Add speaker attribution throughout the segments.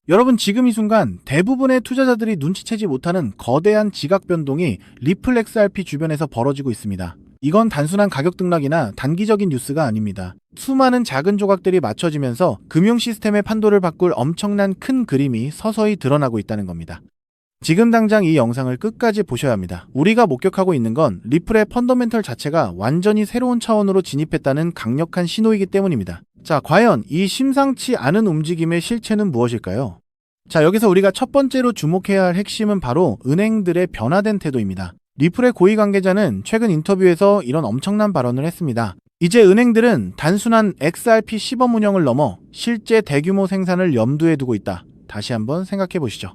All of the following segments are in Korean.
Speaker 1: 여러분, 지금 이 순간 대부분의 투자자들이 눈치채지 못하는 거대한 지각 변동이 리플 XRP 주변에서 벌어지고 있습니다. 이건 단순한 가격 등락이나 단기적인 뉴스가 아닙니다. 수많은 작은 조각들이 맞춰지면서 금융 시스템의 판도를 바꿀 엄청난 큰 그림이 서서히 드러나고 있다는 겁니다. 지금 당장 이 영상을 끝까지 보셔야 합니다. 우리가 목격하고 있는 건 리플의 펀더멘털 자체가 완전히 새로운 차원으로 진입했다는 강력한 신호이기 때문입니다. 자, 과연 이 심상치 않은 움직임의 실체는 무엇일까요? 자, 여기서 우리가 첫 번째로 주목해야 할 핵심은 바로 은행들의 변화된 태도입니다. 리플의 고위 관계자는 최근 인터뷰에서 이런 엄청난 발언을 했습니다. 이제 은행들은 단순한 XRP 시범 운영을 넘어 실제 대규모 생산을 염두에 두고 있다. 다시 한번 생각해 보시죠.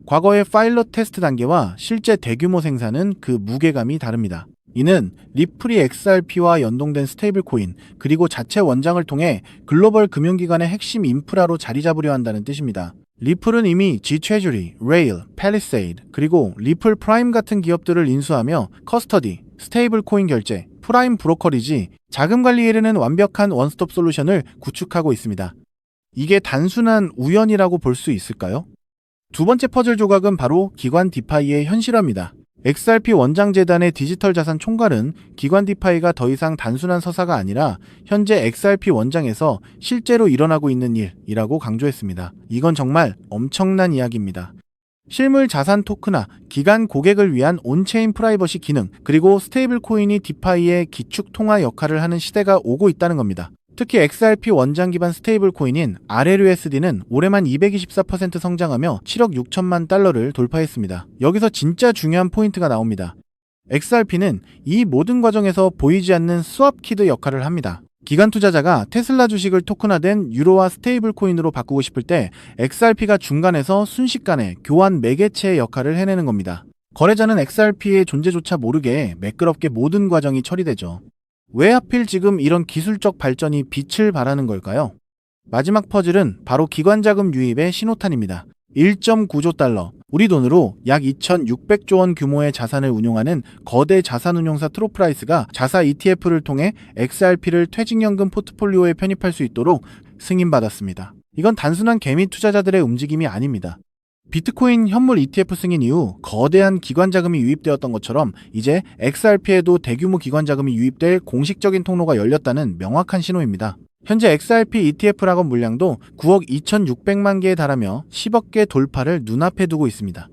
Speaker 1: 과거의 파일럿 테스트 단계와 실제 대규모 생산은 그 무게감이 다릅니다. 이는 리플이 XRP와 연동된 스테이블 코인, 그리고 자체 원장을 통해 글로벌 금융기관의 핵심 인프라로 자리 잡으려 한다는 뜻입니다. 리플은 이미 G-Treasury, Rail, Palisade, 그리고 리플 프라임 같은 기업들을 인수하며 커스터디, 스테이블 코인 결제, 프라임 브로커리지, 자금 관리에 이르는 완벽한 원스톱 솔루션을 구축하고 있습니다. 이게 단순한 우연이라고 볼 수 있을까요? 두 번째 퍼즐 조각은 바로 기관 디파이의 현실화입니다. XRP 원장재단의 디지털 자산 총괄은 기관 디파이가 더 이상 단순한 서사가 아니라 현재 XRP 원장에서 실제로 일어나고 있는 일이라고 강조했습니다. 이건 정말 엄청난 이야기입니다. 실물 자산 토크나 기관 고객을 위한 온체인 프라이버시 기능, 그리고 스테이블 코인이 디파이의 기축 통화 역할을 하는 시대가 오고 있다는 겁니다. 특히 XRP 원장 기반 스테이블 코인인 RLUSD는 올해만 224% 성장하며 7억 6천만 달러를 돌파했습니다. 여기서 진짜 중요한 포인트가 나옵니다. XRP는 이 모든 과정에서 보이지 않는 스왑 키드 역할을 합니다. 기관 투자자가 테슬라 주식을 토큰화된 유로와 스테이블 코인으로 바꾸고 싶을 때 XRP가 중간에서 순식간에 교환 매개체의 역할을 해내는 겁니다. 거래자는 XRP의 존재조차 모르게 매끄럽게 모든 과정이 처리되죠. 왜 하필 지금 이런 기술적 발전이 빛을 발하는 걸까요? 마지막 퍼즐은 바로 기관 자금 유입의 신호탄입니다. 1.9조 달러, 우리 돈으로 약 2,600조 원 규모의 자산을 운용하는 거대 자산운용사 트로프라이스가 자사 ETF를 통해 XRP를 퇴직연금 포트폴리오에 편입할 수 있도록 승인받았습니다. 이건 단순한 개미 투자자들의 움직임이 아닙니다. 비트코인 현물 ETF 승인 이후 거대한 기관 자금이 유입되었던 것처럼 이제 XRP에도 대규모 기관 자금이 유입될 공식적인 통로가 열렸다는 명확한 신호입니다. 현재 XRP ETF 락업 물량도 9억 2,600만 개에 달하며 10억 개 돌파를 눈앞에 두고 있습니다.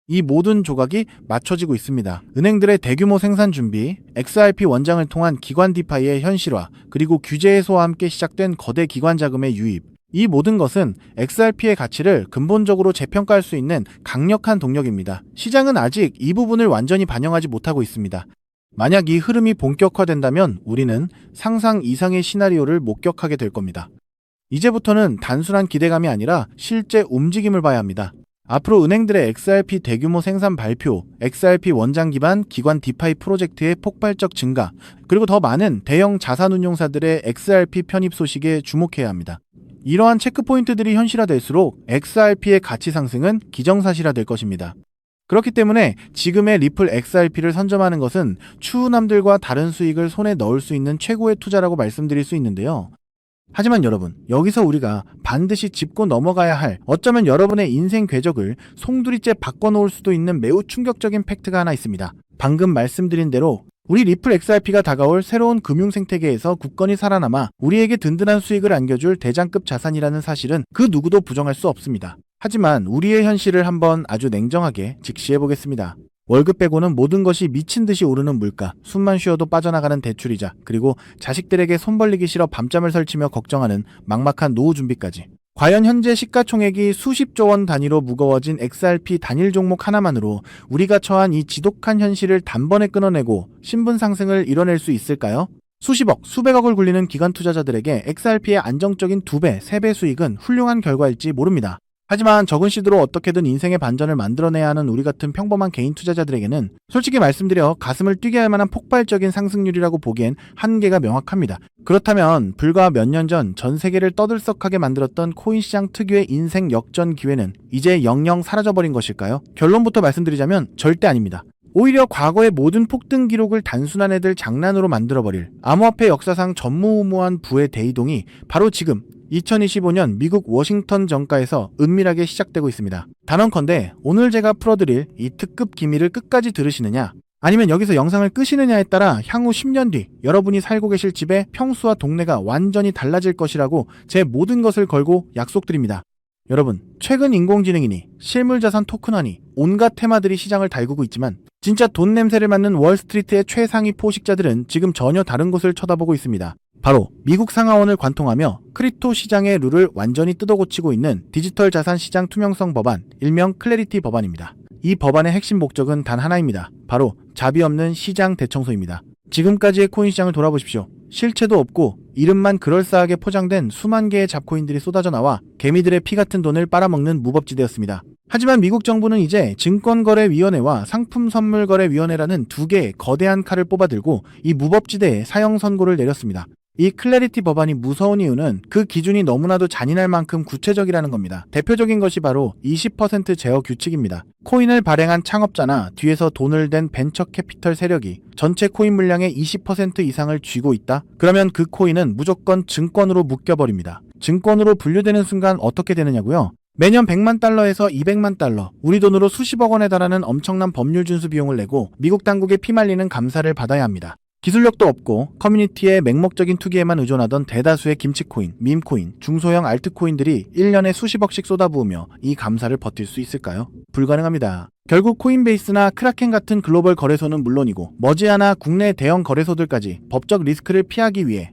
Speaker 1: 이 모든 조각이 맞춰지고 있습니다. 은행들의 대규모 생산 준비, XRP 원장을 통한 기관 디파이의 현실화, 그리고 규제 해소와 함께 시작된 거대 기관 자금의 유입, 이 모든 것은 XRP의 가치를 근본적으로 재평가할 수 있는 강력한 동력입니다. 시장은 아직 이 부분을 완전히 반영하지 못하고 있습니다. 만약 이 흐름이 본격화된다면 우리는 상상 이상의 시나리오를 목격하게 될 겁니다. 이제부터는 단순한 기대감이 아니라 실제 움직임을 봐야 합니다. 앞으로 은행들의 XRP 대규모 생산 발표, XRP 원장 기반 기관 디파이 프로젝트의 폭발적 증가, 그리고 더 많은 대형 자산운용사들의 XRP 편입 소식에 주목해야 합니다. 이러한 체크포인트들이 현실화될수록 XRP의 가치 상승은 기정사실화될 것입니다. 그렇기 때문에 지금의 리플 XRP를 선점하는 것은 추후남들과 다른 수익을 손에 넣을 수 있는 최고의 투자라고 말씀드릴 수 있는데요. 하지만 여러분, 여기서 우리가 반드시 짚고 넘어가야 할, 어쩌면 여러분의 인생 궤적을 송두리째 바꿔놓을 수도 있는 매우 충격적인 팩트가 하나 있습니다. 방금 말씀드린 대로 우리 리플 XRP가 다가올 새로운 금융 생태계에서 굳건히 살아남아 우리에게 든든한 수익을 안겨줄 대장급 자산이라는 사실은 그 누구도 부정할 수 없습니다. 하지만 우리의 현실을 한번 아주 냉정하게 직시해보겠습니다. 월급 빼고는 모든 것이 미친 듯이 오르는 물가, 숨만 쉬어도 빠져나가는 대출이자, 그리고 자식들에게 손 벌리기 싫어 밤잠을 설치며 걱정하는 막막한 노후 준비까지. 과연 현재 시가총액이 수십조 원 단위로 무거워진 XRP 단일 종목 하나만으로 우리가 처한 이 지독한 현실을 단번에 끊어내고 신분 상승을 이뤄낼 수 있을까요? 수십억, 수백억을 굴리는 기관 투자자들에게 XRP의 안정적인 2배, 3배 수익은 훌륭한 결과일지 모릅니다. 하지만 적은 시드로 어떻게든 인생의 반전을 만들어내야 하는 우리 같은 평범한 개인 투자자들에게는 솔직히 말씀드려 가슴을 뛰게 할 만한 폭발적인 상승률이라고 보기엔 한계가 명확합니다. 그렇다면 불과 몇 년 전 전 세계를 떠들썩하게 만들었던 코인 시장 특유의 인생 역전 기회는 이제 영영 사라져버린 것일까요? 결론부터 말씀드리자면 절대 아닙니다. 오히려 과거의 모든 폭등 기록을 단순한 애들 장난으로 만들어버릴 암호화폐 역사상 전무후무한 부의 대이동이 바로 지금 2025년 미국 워싱턴 정가에서 은밀하게 시작되고 있습니다. 단언컨대 오늘 제가 풀어드릴 이 특급 기밀을 끝까지 들으시느냐, 아니면 여기서 영상을 끄시느냐에 따라 향후 10년 뒤 여러분이 살고 계실 집의 평수와 동네가 완전히 달라질 것이라고 제 모든 것을 걸고 약속드립니다. 여러분, 최근 인공지능이니 실물자산 토큰화니 온갖 테마들이 시장을 달구고 있지만 진짜 돈 냄새를 맡는 월스트리트의 최상위 포식자들은 지금 전혀 다른 곳을 쳐다보고 있습니다. 바로 미국 상하원을 관통하며 크립토 시장의 룰을 완전히 뜯어고치고 있는 디지털 자산 시장 투명성 법안, 일명 클래리티 법안입니다. 이 법안의 핵심 목적은 단 하나입니다. 바로 자비 없는 시장 대청소입니다. 지금까지의 코인 시장을 돌아보십시오. 실체도 없고 이름만 그럴싸하게 포장된 수만 개의 잡코인들이 쏟아져 나와 개미들의 피 같은 돈을 빨아먹는 무법지대였습니다. 하지만 미국 정부는 이제 증권거래위원회와 상품선물거래위원회라는 두 개의 거대한 칼을 뽑아들고 이 무법지대에 사형 선고를 내렸습니다. 이 클래리티 법안이 무서운 이유는 그 기준이 너무나도 잔인할 만큼 구체적이라는 겁니다. 대표적인 것이 바로 20% 제어 규칙입니다. 코인을 발행한 창업자나 뒤에서 돈을 댄 벤처 캐피털 세력이 전체 코인 물량의 20% 이상을 쥐고 있다? 그러면 그 코인은 무조건 증권으로 묶여버립니다. 증권으로 분류되는 순간 어떻게 되느냐고요? 매년 100만 달러에서 200만 달러, 우리 돈으로 수십억 원에 달하는 엄청난 법률 준수 비용을 내고 미국 당국의 피말리는 감사를 받아야 합니다. 기술력도 없고 커뮤니티의 맹목적인 투기에만 의존하던 대다수의 김치코인, 밈코인, 중소형 알트코인들이 1년에 수십억씩 쏟아부으며 이 감사를 버틸 수 있을까요? 불가능합니다. 결국 코인베이스나 크라켄 같은 글로벌 거래소는 물론이고 머지않아 국내 대형 거래소들까지 법적 리스크를 피하기 위해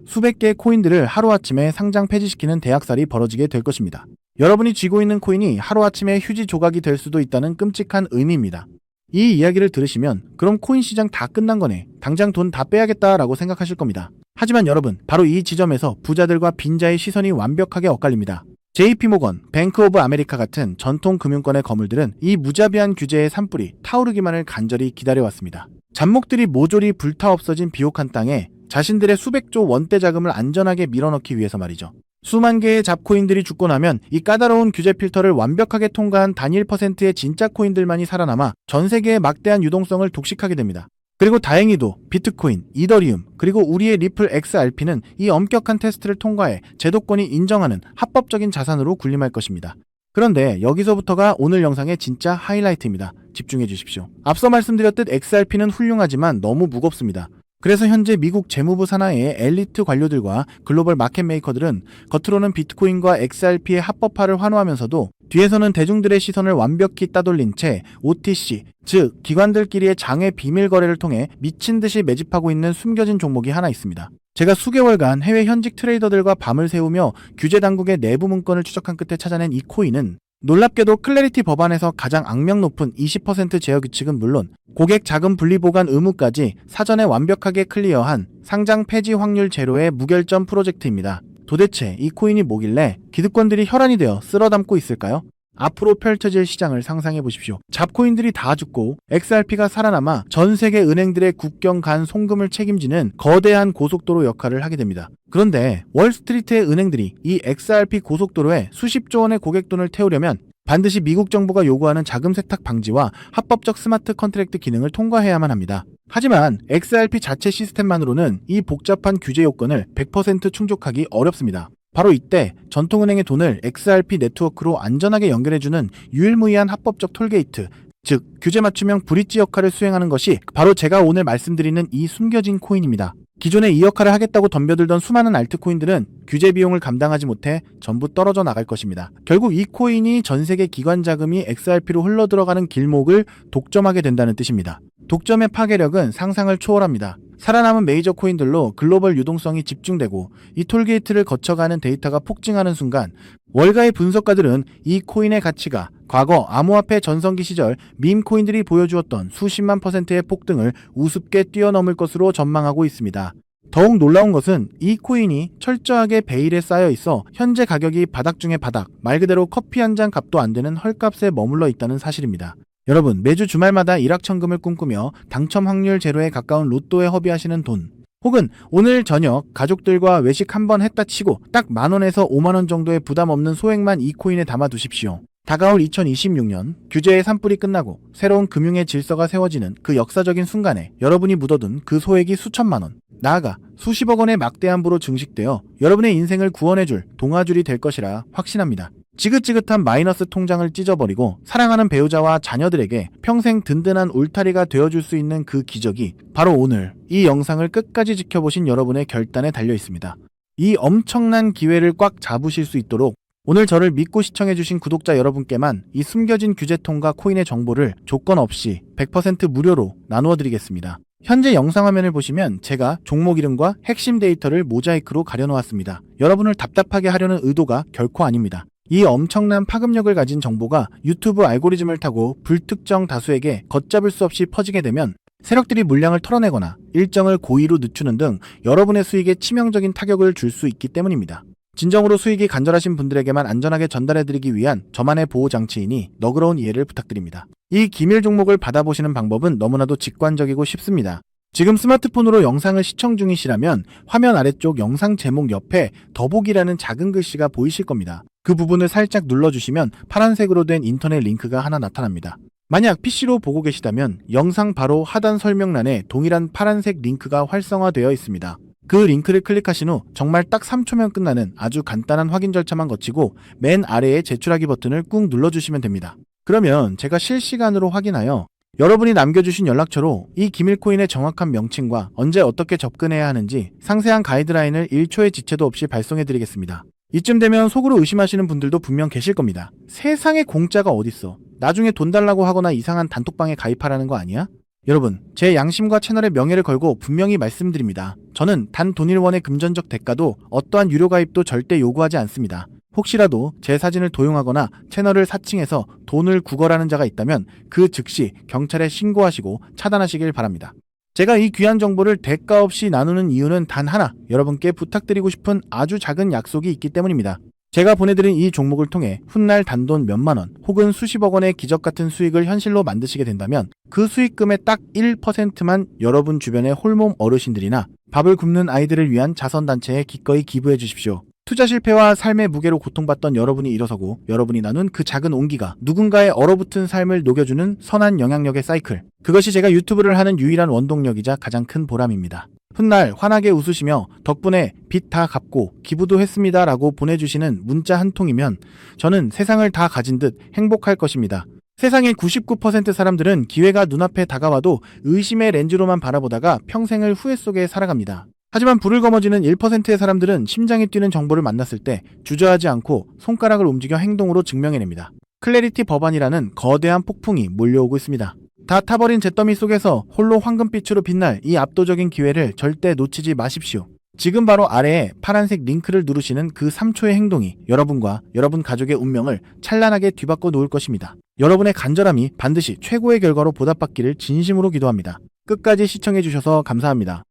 Speaker 1: 수백 개의 코인들을 하루아침에 상장 폐지시키는 대학살이 벌어지게 될 것입니다. 여러분이 쥐고 있는 코인이 하루아침에 휴지 조각이 될 수도 있다는 끔찍한 의미입니다. 이 이야기를 들으시면 그럼 코인 시장 다 끝난 거네, 당장 돈 다 빼야겠다라고 생각하실 겁니다. 하지만 여러분, 바로 이 지점에서 부자들과 빈자의 시선이 완벽하게 엇갈립니다. JP모건, 뱅크 오브 아메리카 같은 전통 금융권의 거물들은 이 무자비한 규제의 산불이 타오르기만을 간절히 기다려왔습니다. 잡목들이 모조리 불타 없어진 비옥한 땅에 자신들의 수백조 원대 자금을 안전하게 밀어넣기 위해서 말이죠. 수만 개의 잡코인들이 죽고 나면 이 까다로운 규제 필터를 완벽하게 통과한 단일 %의 진짜 코인들만이 살아남아 전 세계의 막대한 유동성을 독식하게 됩니다. 그리고 다행히도 비트코인, 이더리움, 그리고 우리의 리플 XRP는 이 엄격한 테스트를 통과해 제도권이 인정하는 합법적인 자산으로 군림할 것입니다. 그런데 여기서부터가 오늘 영상의 진짜 하이라이트입니다. 집중해 주십시오. 앞서 말씀드렸듯 XRP는 훌륭하지만 너무 무겁습니다. 그래서 현재 미국 재무부 산하의 엘리트 관료들과 글로벌 마켓 메이커들은 겉으로는 비트코인과 XRP의 합법화를 환호하면서도 뒤에서는 대중들의 시선을 완벽히 따돌린 채 OTC, 즉 기관들끼리의 장외 비밀 거래를 통해 미친 듯이 매집하고 있는 숨겨진 종목이 하나 있습니다. 제가 수개월간 해외 현직 트레이더들과 밤을 새우며 규제 당국의 내부 문건을 추적한 끝에 찾아낸 이 코인은 놀랍게도 클래리티 법안에서 가장 악명 높은 20% 제어 규칙은 물론 고객 자금 분리 보관 의무까지 사전에 완벽하게 클리어한 상장 폐지 확률 제로의 무결점 프로젝트입니다. 도대체 이 코인이 뭐길래 기득권들이 혈안이 되어 쓸어담고 있을까요? 앞으로 펼쳐질 시장을 상상해 보십시오. 잡코인들이 다 죽고 XRP가 살아남아 전 세계 은행들의 국경 간 송금을 책임지는 거대한 고속도로 역할을 하게 됩니다. 그런데 월스트리트의 은행들이 이 XRP 고속도로에 수십조 원의 고객돈을 태우려면 반드시 미국 정부가 요구하는 자금 세탁 방지와 합법적 스마트 컨트랙트 기능을 통과해야만 합니다. 하지만 XRP 자체 시스템만으로는 이 복잡한 규제 요건을 100% 충족하기 어렵습니다. 바로 이때 전통은행의 돈을 XRP 네트워크로 안전하게 연결해주는 유일무이한 합법적 톨게이트, 즉 규제 맞춤형 브릿지 역할을 수행하는 것이 바로 제가 오늘 말씀드리는 이 숨겨진 코인입니다. 기존에 이 역할을 하겠다고 덤벼들던 수많은 알트코인들은 규제 비용을 감당하지 못해 전부 떨어져 나갈 것입니다. 결국 이 코인이 전 세계 기관 자금이 XRP로 흘러들어가는 길목을 독점하게 된다는 뜻입니다. 독점의 파괴력은 상상을 초월합니다. 살아남은 메이저 코인들로 글로벌 유동성이 집중되고 이 톨게이트를 거쳐가는 데이터가 폭증하는 순간 월가의 분석가들은 이 코인의 가치가 과거 암호화폐 전성기 시절 밈 코인들이 보여주었던 수십만 %의 폭등을 우습게 뛰어넘을 것으로 전망하고 있습니다. 더욱 놀라운 것은 이 코인이 철저하게 베일에 쌓여 있어 현재 가격이 바닥 중의 바닥, 말 그대로 커피 한 잔 값도 안 되는 헐값에 머물러 있다는 사실입니다. 여러분, 매주 주말마다 일확천금을 꿈꾸며 당첨 확률 제로에 가까운 로또에 허비하시는 돈, 혹은 오늘 저녁 가족들과 외식 한번 했다 치고 딱 10,000원에서 50,000원 정도의 부담 없는 소액만 이 코인에 담아 두십시오. 다가올 2026년 규제의 산불이 끝나고 새로운 금융의 질서가 세워지는 그 역사적인 순간에 여러분이 묻어둔 그 소액이 수천만 원, 나아가 수십억 원의 막대한 부로 증식되어 여러분의 인생을 구원해줄 동아줄이 될 것이라 확신합니다. 지긋지긋한 마이너스 통장을 찢어버리고 사랑하는 배우자와 자녀들에게 평생 든든한 울타리가 되어줄 수 있는 그 기적이 바로 오늘 이 영상을 끝까지 지켜보신 여러분의 결단에 달려 있습니다. 이 엄청난 기회를 꽉 잡으실 수 있도록 오늘 저를 믿고 시청해주신 구독자 여러분께만 이 숨겨진 규제통과 코인의 정보를 조건 없이 100% 무료로 나누어드리겠습니다. 현재 영상 화면을 보시면 제가 종목 이름과 핵심 데이터를 모자이크로 가려놓았습니다. 여러분을 답답하게 하려는 의도가 결코 아닙니다. 이 엄청난 파급력을 가진 정보가 유튜브 알고리즘을 타고 불특정 다수에게 걷잡을 수 없이 퍼지게 되면 세력들이 물량을 털어내거나 일정을 고의로 늦추는 등 여러분의 수익에 치명적인 타격을 줄 수 있기 때문입니다. 진정으로 수익이 간절하신 분들에게만 안전하게 전달해드리기 위한 저만의 보호장치이니 너그러운 이해를 부탁드립니다. 이 기밀 종목을 받아보시는 방법은 너무나도 직관적이고 쉽습니다. 지금 스마트폰으로 영상을 시청 중이시라면 화면 아래쪽 영상 제목 옆에 더보기라는 작은 글씨가 보이실 겁니다. 그 부분을 살짝 눌러주시면 파란색으로 된 인터넷 링크가 하나 나타납니다. 만약 PC로 보고 계시다면 영상 바로 하단 설명란에 동일한 파란색 링크가 활성화되어 있습니다. 그 링크를 클릭하신 후 정말 딱 3초면 끝나는 아주 간단한 확인 절차만 거치고 맨 아래에 제출하기 버튼을 꾹 눌러주시면 됩니다. 그러면 제가 실시간으로 확인하여 여러분이 남겨주신 연락처로 이 기밀코인의 정확한 명칭과 언제 어떻게 접근해야 하는지 상세한 가이드라인을 1초의 지체도 없이 발송해드리겠습니다. 이쯤 되면 속으로 의심하시는 분들도 분명 계실 겁니다. 세상에 공짜가 어딨어? 나중에 돈 달라고 하거나 이상한 단톡방에 가입하라는 거 아니야? 여러분, 제 양심과 채널의 명예를 걸고 분명히 말씀드립니다. 저는 단 돈일원의 금전적 대가도 어떠한 유료 가입도 절대 요구하지 않습니다. 혹시라도 제 사진을 도용하거나 채널을 사칭해서 돈을 구걸하는 자가 있다면 그 즉시 경찰에 신고하시고 차단하시길 바랍니다. 제가 이 귀한 정보를 대가 없이 나누는 이유는 단 하나, 여러분께 부탁드리고 싶은 아주 작은 약속이 있기 때문입니다. 제가 보내드린 이 종목을 통해 훗날 단돈 몇만 원 혹은 수십억 원의 기적 같은 수익을 현실로 만드시게 된다면 그 수익금의 딱 1%만 여러분 주변의 홀몸 어르신들이나 밥을 굶는 아이들을 위한 자선단체에 기꺼이 기부해 주십시오. 투자 실패와 삶의 무게로 고통받던 여러분이 일어서고 여러분이 나눈 그 작은 온기가 누군가의 얼어붙은 삶을 녹여주는 선한 영향력의 사이클. 그것이 제가 유튜브를 하는 유일한 원동력이자 가장 큰 보람입니다. 훗날 환하게 웃으시며 덕분에 빚 다 갚고 기부도 했습니다 라고 보내주시는 문자 한 통이면 저는 세상을 다 가진 듯 행복할 것입니다. 세상의 99% 사람들은 기회가 눈앞에 다가와도 의심의 렌즈로만 바라보다가 평생을 후회 속에 살아갑니다. 하지만 불을 거머쥐는 1%의 사람들은 심장이 뛰는 정보를 만났을 때 주저하지 않고 손가락을 움직여 행동으로 증명해냅니다. 클래리티 법안이라는 거대한 폭풍이 몰려오고 있습니다. 다 타버린 잿더미 속에서 홀로 황금빛으로 빛날 이 압도적인 기회를 절대 놓치지 마십시오. 지금 바로 아래에 파란색 링크를 누르시는 그 3초의 행동이 여러분과 여러분 가족의 운명을 찬란하게 뒤바꿔 놓을 것입니다. 여러분의 간절함이 반드시 최고의 결과로 보답받기를 진심으로 기도합니다. 끝까지 시청해주셔서 감사합니다.